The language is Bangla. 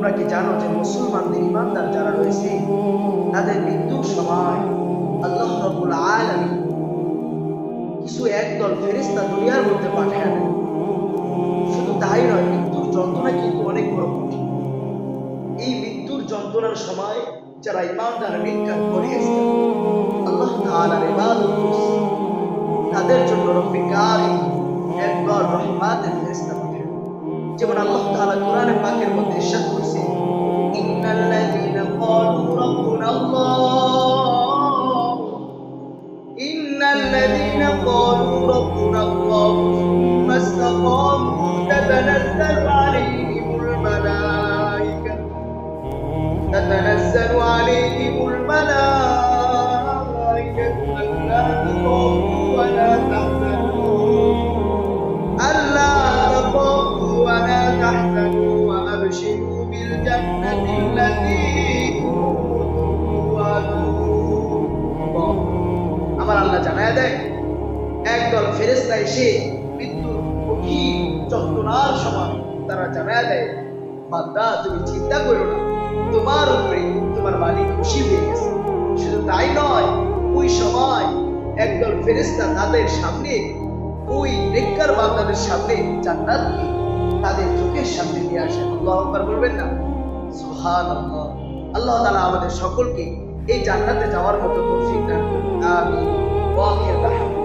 তোমরা কি জানো যে মুসলমানদের ইমানদার যারা রয়েছে তাদের মৃত্যুর সময় আল্লাহ রাব্বুল আলামিন কিছু একদল ফেরেশতা দুনিয়ার মধ্যে পাঠায় দেন। শুধু তাই নয়, মৃত্যুর যন্ত্রণা কিন্তু অনেক বড় কঠিন। এই মৃত্যুর যন্ত্রণার সময় যারা ইমানদার নেককার করেছে, আল্লাহ তাআলার ইবাদত করছে, তাদের জন্য রব্বুল কারীম একবার রহমতের ফেরেশতা পাঠায়। যেমন আল্লাহ তাআলা কোরআনে পাকের মধ্যে ইরশাদ করেছে, ইন্নাল্লাযীনা ক্বালু রাব্বুনা আল্লাহ, ইন্নাল্লাযীনা ক্বালু রাব্বুনা আল্লাহ সুম্মা ইসতাকামু তাতানাজ্জালু আলাইহিমুল মালায়েকা تتنزل عليهم الملائكة ألا تخافوا ولا تحزنوا وأبشروا بالجنة التي كنتم توعدون। আমার আল্লাহ জানায় দেয়, একদল ফেরেশতা এসে মৃত্যুর কঠিন যন্ত্রণার সময় তারা জানায় দেয়, বান্দা তুমি চিন্তা করো না, তোমার উপরে তোমার মালিক খুশি হয়ে গেছে। শুধু তাই নয়, ওই সময় একদল ফেরেশতা তাদের সামনে, ওই নেককার বান্দাদের সামনে জান্নাতকে তাদের চোখের সামনে নিয়ে আসেন। আল্লাহু আকবার বলবেন না? সুবহানাল্লাহ। আল্লাহ তাআলা আমাদের সকলকে এই জান্নাতে যাওয়ার মতো তৌফিক দান করুন। আমিন। ওয়া আখির দাওয়ানা।